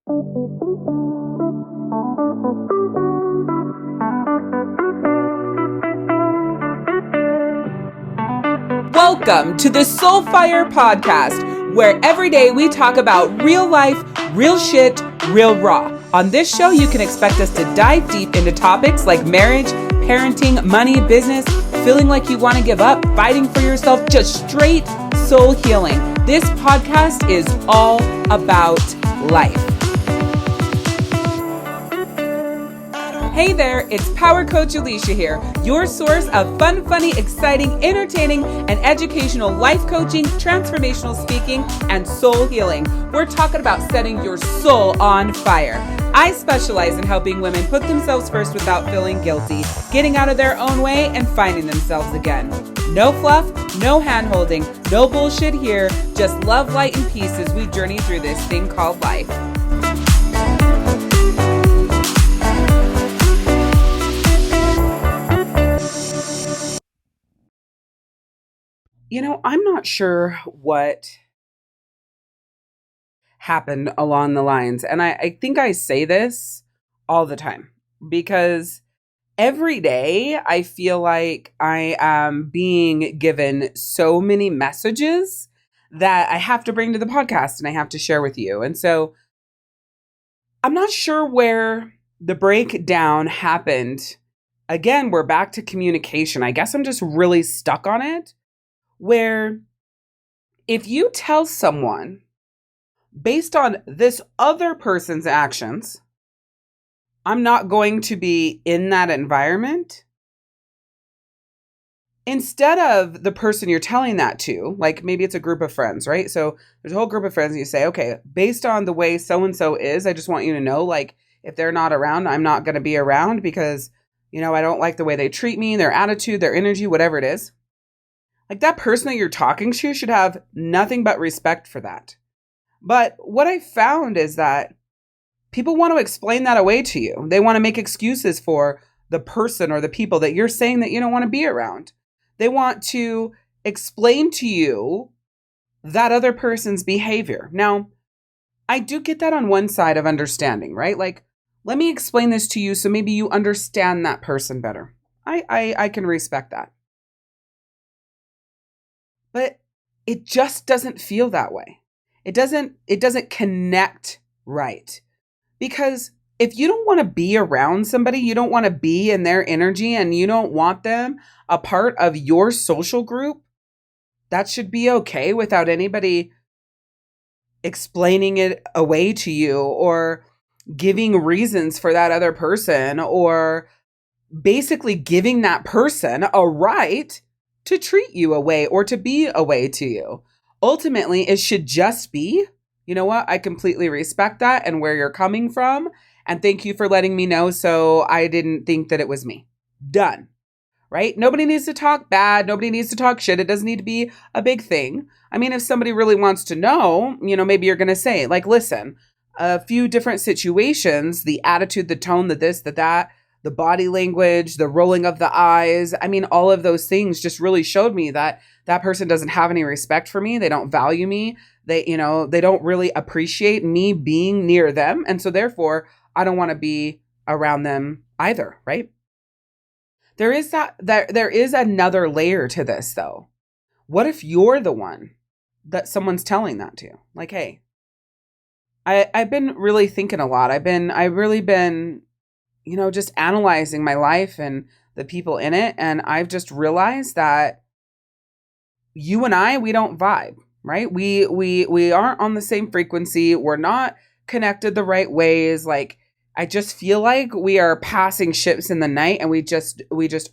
Welcome to the Soulfire Podcast, where every day we talk about real life, real shit, real raw. On this show, you can expect us to dive deep into topics like marriage, parenting, money, business, feeling like you want to give up, fighting for yourself, just straight soul healing. This podcast is all about life. Hey there, it's Power Coach Alicia here, your source of fun, funny, exciting, entertaining, and educational life coaching, transformational speaking, and soul healing. We're talking about setting your soul on fire. I specialize in helping women put themselves first without feeling guilty, getting out of their own way, and finding themselves again. No fluff, no hand-holding, no bullshit here, just love, light, and peace as we journey through this thing called life. You know, I'm not sure what happened along the lines. And I think I say this all the time because every day I feel like I am being given so many messages that I have to bring to the podcast and I have to share with you. And so I'm not sure where the breakdown happened. Again, we're back to communication. I guess I'm just really stuck on it. Where if you tell someone based on this other person's actions, I'm not going to be in that environment, instead of the person you're telling that to, like maybe it's a group of friends, right? So there's a whole group of friends and you say, okay, based on the way so-and-so is, I just want you to know, like, if they're not around, I'm not going to be around because, you know, I don't like the way they treat me, their attitude, their energy, whatever it is. Like that person that you're talking to should have nothing but respect for that. But what I found is that people want to explain that away to you. They want to make excuses for the person or the people that you're saying that you don't want to be around. They want to explain to you that other person's behavior. Now, I do get that on one side of understanding, right? Like, let me explain this to you so maybe you understand that person better. I can respect that. But it just doesn't feel that way. It doesn't connect right. Because if you don't want to be around somebody, you don't want to be in their energy and you don't want them a part of your social group, that should be okay without anybody explaining it away to you or giving reasons for that other person or basically giving that person a right to treat you away or to be away to you. Ultimately, it should just be, you know what, I completely respect that and where you're coming from. And thank you for letting me know so I didn't think that it was me. Done. Right? Nobody needs to talk bad. Nobody needs to talk shit. It doesn't need to be a big thing. I mean, if somebody really wants to know, you know, maybe you're going to say, like, listen, a few different situations, the attitude, the tone, the this, the that, the body language, the rolling of the eyes. I mean, all of those things just really showed me that that person doesn't have any respect for me. They don't value me. They don't really appreciate me being near them. And so therefore, I don't want to be around them either, right? There is another layer to this though. What if you're the one that someone's telling that to? Like, hey, I've been really thinking a lot. I've really been you know, just analyzing my life and the people in it. And I've just realized that you and I, we don't vibe, right? We aren't on the same frequency. We're not connected the right ways. Like, I just feel like we are passing ships in the night and we just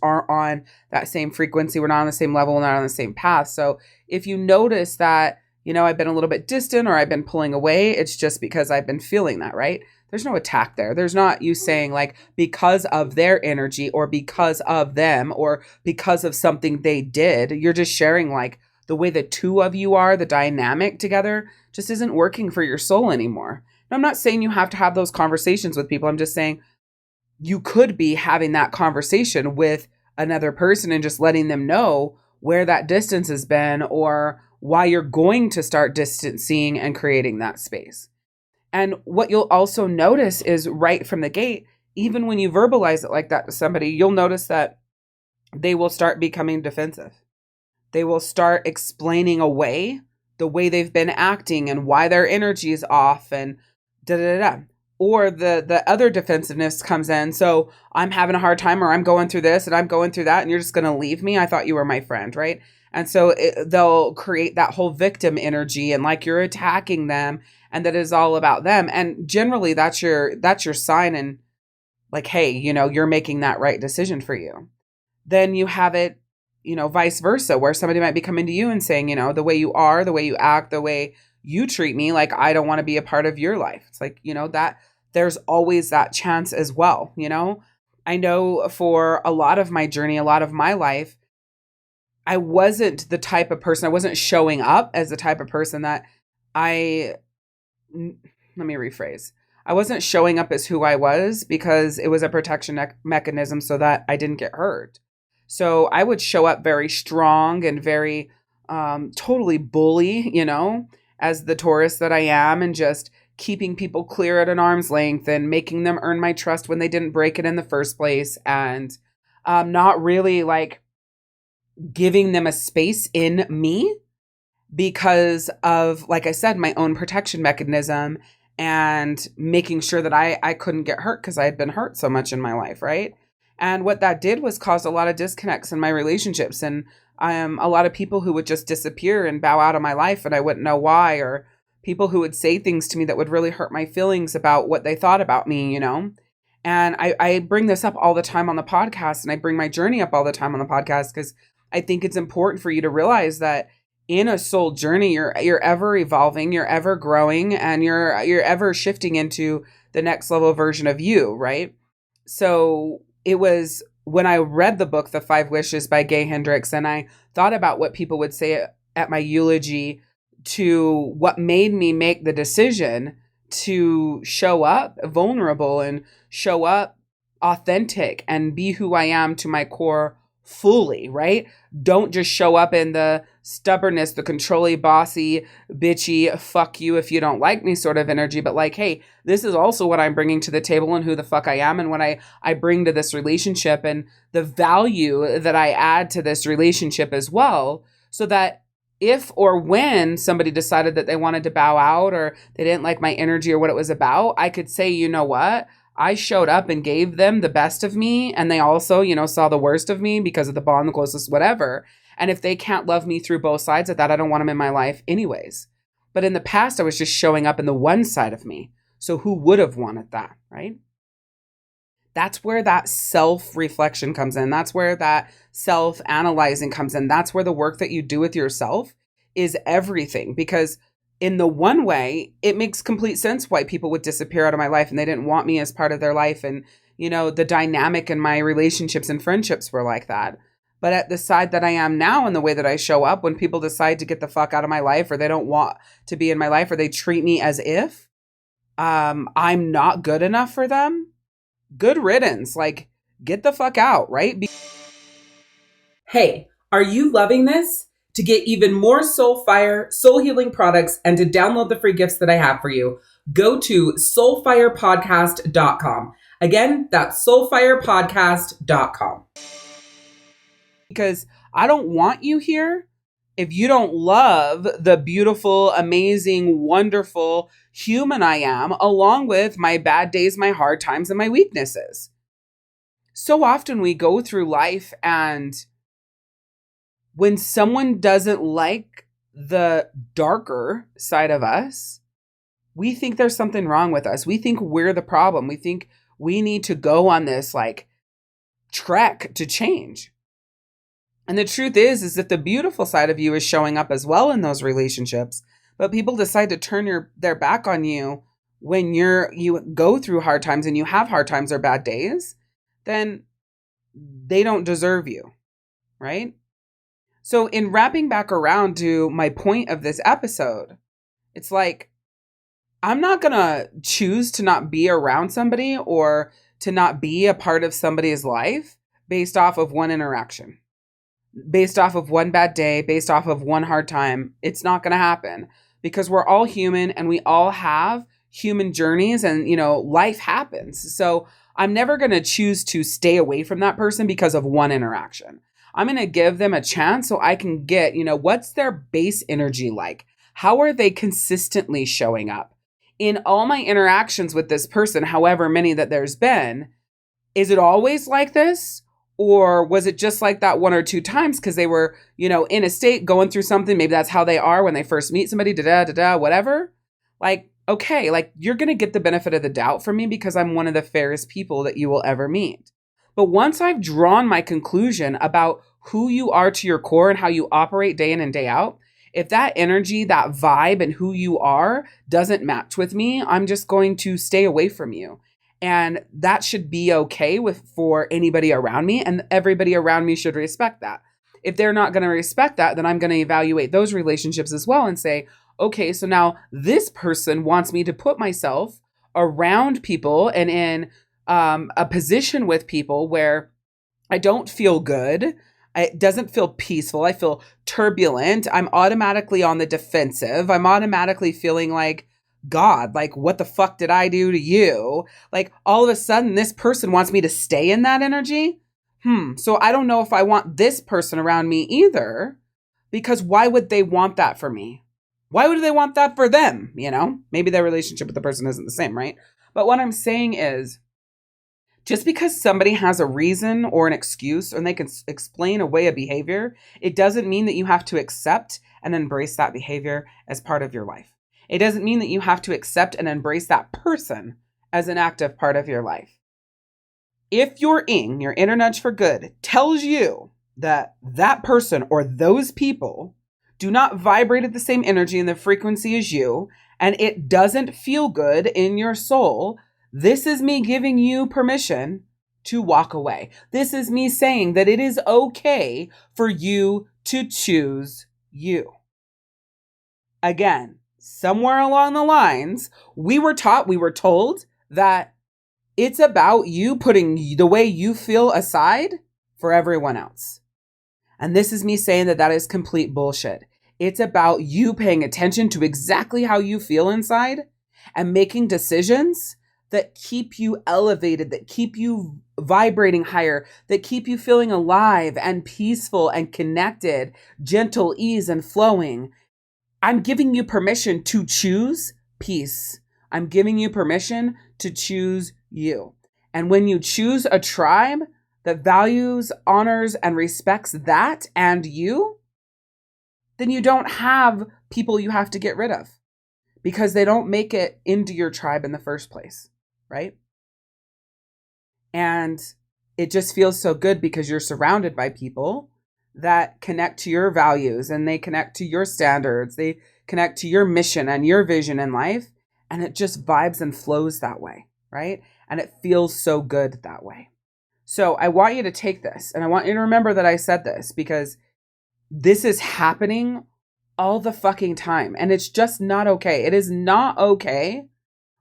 aren't on that same frequency. We're not on the same level. We're not on the same path. So if you notice that, you know, I've been a little bit distant or I've been pulling away, it's just because I've been feeling that, right? There's no attack there. There's not you saying like because of their energy or because of them or because of something they did. You're just sharing like the way the two of you are, the dynamic together just isn't working for your soul anymore. And I'm not saying you have to have those conversations with people. I'm just saying you could be having that conversation with another person and just letting them know where that distance has been or why you're going to start distancing and creating that space. And what you'll also notice is right from the gate, even when you verbalize it like that to somebody, you'll notice that they will start becoming defensive. They will start explaining away the way they've been acting and why their energy is off and da da da. Or the other defensiveness comes in. So I'm having a hard time, or I'm going through this and I'm going through that, and you're just going to leave me. I thought you were my friend, right? And so they'll create that whole victim energy, and like you're attacking them, and that is all about them. And generally, that's your sign, and like, hey, you're making that right decision for you. Then you have it, vice versa, where somebody might be coming to you and saying, the way you are, the way you act, the way you treat me, like, I don't want to be a part of your life. It's like, that there's always that chance as well. I know for a lot of my journey, a lot of my life, I wasn't the type of person, I wasn't showing up as the type of person that let me rephrase. I wasn't showing up as who I was because it was a protection mechanism so that I didn't get hurt. So I would show up very strong and very totally bully, as the Taurus that I am, and just keeping people clear at an arm's length and making them earn my trust when they didn't break it in the first place, and not really like giving them a space in me because of, like I said, my own protection mechanism, and making sure that I couldn't get hurt because I had been hurt so much in my life, right? And what that did was cause a lot of disconnects in my relationships, and a lot of people who would just disappear and bow out of my life, and I wouldn't know why, or people who would say things to me that would really hurt my feelings about what they thought about me, And I bring this up all the time on the podcast, and I bring my journey up all the time on the podcast because I think it's important for you to realize that in a soul journey, you're ever evolving, you're ever growing, and you're ever shifting into the next level version of you, right? So it was when I read the book, The 5 Wishes by Gay Hendricks, and I thought about what people would say at my eulogy, to what made me make the decision to show up vulnerable and show up authentic and be who I am to my core fully, right? Don't just show up in the stubbornness, the controlly, bossy, bitchy, fuck you if you don't like me sort of energy, but like, hey, this is also what I'm bringing to the table and who the fuck I am and what I bring to this relationship and the value that I add to this relationship as well, so that if or when somebody decided that they wanted to bow out or they didn't like my energy or what it was about, I could say, you know what? I showed up and gave them the best of me, and they also, saw the worst of me because of the bond, the closest, whatever. And if they can't love me through both sides of that, I don't want them in my life anyways. But in the past, I was just showing up in the one side of me. So who would have wanted that, right? That's where that self-reflection comes in. That's where that self-analyzing comes in. That's where the work that you do with yourself is everything. Because in the one way, it makes complete sense why people would disappear out of my life and they didn't want me as part of their life. And, the dynamic in my relationships and friendships were like that. But at the side that I am now and the way that I show up, when people decide to get the fuck out of my life or they don't want to be in my life or they treat me as if I'm not good enough for them, good riddance. Like, get the fuck out, right? Hey, are you loving this? To get even more soul fire, soul healing products, and to download the free gifts that I have for you, go to soulfirepodcast.com. Again, that's soulfirepodcast.com. Because I don't want you here if you don't love the beautiful, amazing, wonderful human I am, along with my bad days, my hard times, and my weaknesses. So often we go through life, and when someone doesn't like the darker side of us, we think there's something wrong with us. We think we're the problem. We think we need to go on this trek to change. And the truth is that the beautiful side of you is showing up as well in those relationships. But people decide to turn their back on you when you go through hard times and you have hard times or bad days, then they don't deserve you, right? So in wrapping back around to my point of this episode, it's like, I'm not going to choose to not be around somebody or to not be a part of somebody's life based off of one interaction, based off of one bad day, based off of one hard time. It's not going to happen because we're all human and we all have human journeys and, life happens. So I'm never going to choose to stay away from that person because of one interaction. I'm going to give them a chance so I can get, what's their base energy like? How are they consistently showing up? In all my interactions with this person, however many that there's been, is it always like this? Or was it just like that one or two times because they were, in a state going through something? Maybe that's how they are when they first meet somebody, whatever. Like, okay, like you're going to get the benefit of the doubt from me because I'm one of the fairest people that you will ever meet. But once I've drawn my conclusion about who you are to your core and how you operate day in and day out, if that energy, that vibe, and who you are doesn't match with me, I'm just going to stay away from you. And that should be okay for anybody around me, and everybody around me should respect that. If they're not going to respect that, then I'm going to evaluate those relationships as well and say, okay, so now this person wants me to put myself around people and in a position with people where I don't feel good. It doesn't feel peaceful. I feel turbulent. I'm automatically on the defensive. I'm automatically feeling like, God, like, what the fuck did I do to you? Like, all of a sudden, this person wants me to stay in that energy. So I don't know if I want this person around me either, because why would they want that for me? Why would they want that for them? Maybe their relationship with the person isn't the same, right? But what I'm saying is, just because somebody has a reason or an excuse and they can explain away a behavior, it doesn't mean that you have to accept and embrace that behavior as part of your life. It doesn't mean that you have to accept and embrace that person as an active part of your life. If your inner nudge for good, tells you that that person or those people do not vibrate at the same energy and the frequency as you, and it doesn't feel good in your soul, this is me giving you permission to walk away. This is me saying that it is okay for you to choose you. Again, somewhere along the lines, we were told that it's about you putting the way you feel aside for everyone else. And this is me saying that is complete bullshit. It's about you paying attention to exactly how you feel inside and making decisions that keep you elevated, that keep you vibrating higher, that keep you feeling alive and peaceful and connected, gentle, ease, and flowing. I'm giving you permission to choose peace. I'm giving you permission to choose you. And when you choose a tribe that values, honors, and respects that and you, then you don't have people you have to get rid of because they don't make it into your tribe in the first place, right? And it just feels so good because you're surrounded by people that connect to your values and they connect to your standards. They connect to your mission and your vision in life. And it just vibes and flows that way, right? And it feels so good that way. So I want you to take this and I want you to remember that I said this because this is happening all the fucking time. And it's just not okay. It is not okay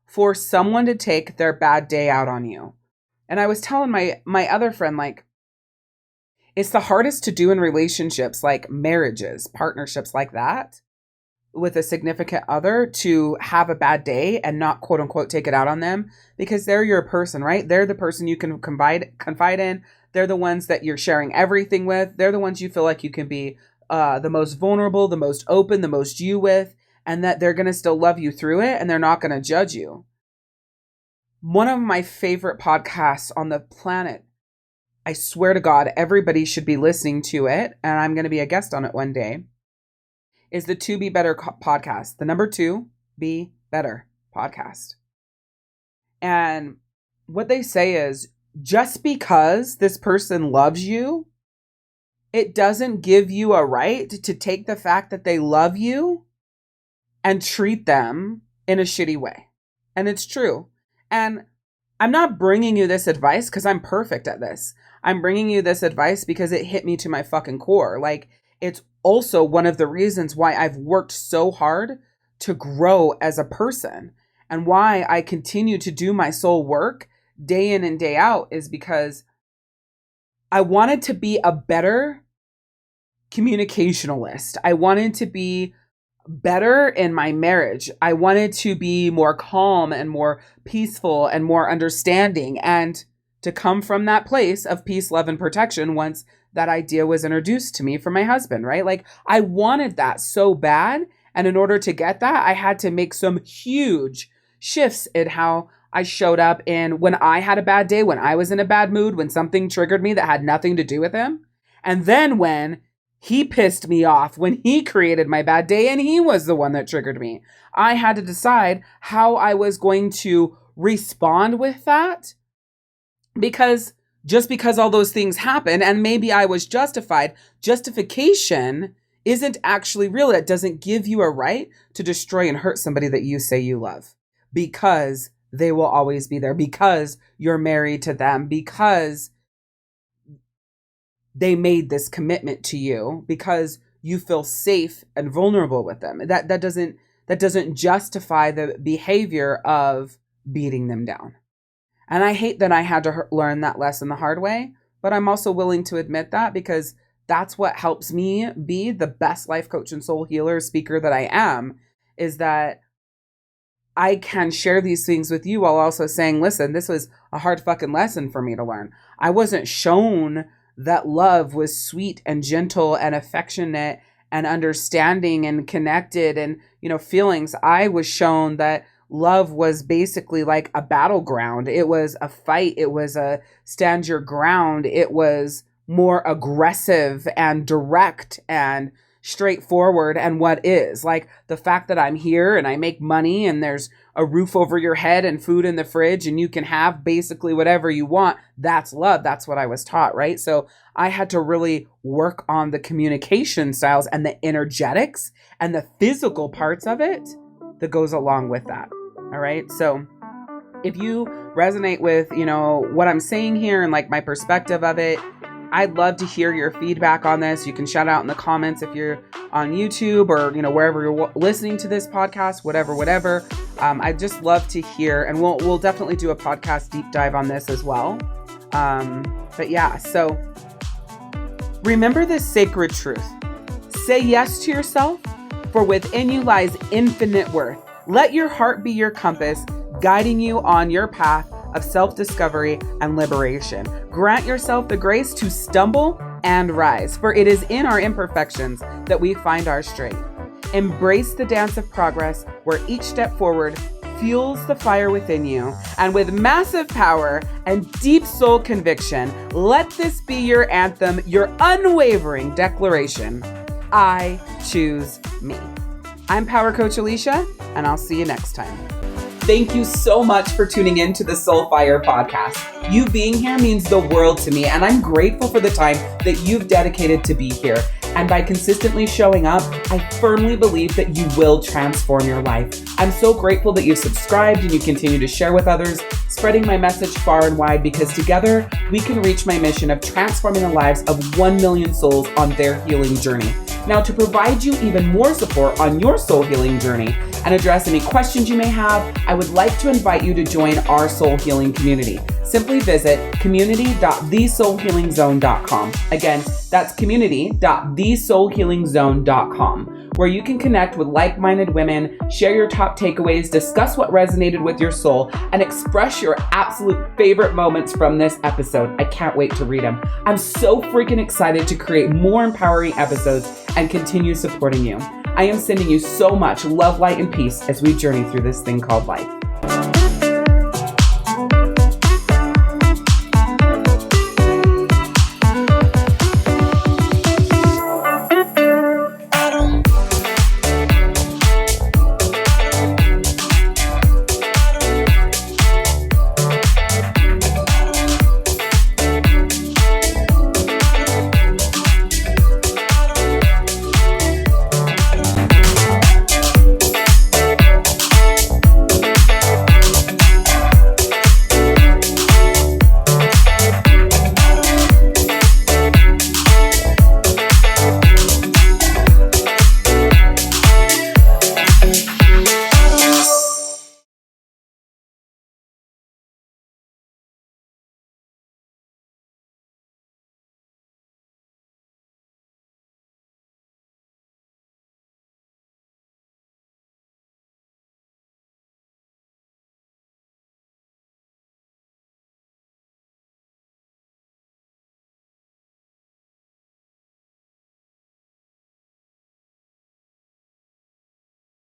for someone to take their bad day out on you. And I was telling my other friend, like, it's the hardest to do in relationships, like marriages, partnerships like that, with a significant other, to have a bad day and not quote unquote take it out on them because they're your person, right? They're the person you can confide in. They're the ones that you're sharing everything with. They're the ones you feel like you can be the most vulnerable, the most open, the most you with, and that they're going to still love you through it and they're not going to judge you. One of my favorite podcasts on the planet, I swear to God, everybody should be listening to it, and I'm going to be a guest on it one day, is the 2 Be Better podcast. The number 2, Be Better podcast. And what they say is, just because this person loves you, it doesn't give you a right to take the fact that they love you and treat them in a shitty way. And it's true. And I'm not bringing you this advice because I'm perfect at this. I'm bringing you this advice because it hit me to my fucking core. Like, it's also one of the reasons why I've worked so hard to grow as a person and why I continue to do my soul work day in and day out is because I wanted to be a better communicationalist. I wanted to be better in my marriage. I wanted to be more calm and more peaceful and more understanding, and to come from that place of peace, love, and protection once that idea was introduced to me from my husband, right? Like, I wanted that so bad. And in order to get that, I had to make some huge shifts in how I showed up in when I had a bad day, when I was in a bad mood, when something triggered me that had nothing to do with him. And then when he pissed me off, when he created my bad day and he was the one that triggered me, I had to decide how I was going to respond with that. Because just because all those things happen and maybe I was justified, justification isn't actually real. It doesn't give you a right to destroy and hurt somebody that you say you love, because they will always be there, because you're married to them, because they made this commitment to you, because you feel safe and vulnerable with them. That doesn't justify the behavior of beating them down. And I hate that I had to learn that lesson the hard way, but I'm also willing to admit that, because that's what helps me be the best life coach and soul healer speaker that I am, is that I can share these things with you while also saying, listen, this was a hard fucking lesson for me to learn. I wasn't shown that love was sweet and gentle and affectionate and understanding and connected and, feelings. I was shown that love was basically like a battleground. It was a fight. It was a stand your ground. It was more aggressive and direct and straightforward. And what is like the fact that I'm here and I make money and there's a roof over your head and food in the fridge and you can have basically whatever you want. That's love. That's what I was taught. Right. So I had to really work on the communication styles and the energetics and the physical parts of it that goes along with that. All right. So if you resonate with, what I'm saying here and like my perspective of it, I'd love to hear your feedback on this. You can shout out in the comments if you're on YouTube or, wherever you're listening to this podcast, whatever. I'd just love to hear, and we'll definitely do a podcast deep dive on this as well. But yeah, so remember this sacred truth. Say yes to yourself, for within you lies infinite worth. Let your heart be your compass, guiding you on your path of self-discovery and liberation. Grant yourself the grace to stumble and rise, for it is in our imperfections that we find our strength. Embrace the dance of progress, where each step forward fuels the fire within you. And with massive power and deep soul conviction, let this be your anthem, your unwavering declaration. I choose me. I'm Power Coach Alicia, and I'll see you next time. Thank you so much for tuning in to the Soul Fire podcast. You being here means the world to me, and I'm grateful for the time that you've dedicated to be here. And by consistently showing up, I firmly believe that you will transform your life. I'm so grateful that you've subscribed and you continue to share with others, spreading my message far and wide, because together we can reach my mission of transforming the lives of 1 million souls on their healing journey. Now, to provide you even more support on your soul healing journey and address any questions you may have, I would like to invite you to join our soul healing community. Simply visit community.thesoulhealingzone.com. Again, that's community.thesoulhealingzone.com, where you can connect with like-minded women, share your top takeaways, discuss what resonated with your soul, and express your absolute favorite moments from this episode. I can't wait to read them. I'm so freaking excited to create more empowering episodes and continue supporting you. I am sending you so much love, light, and peace as we journey through this thing called life.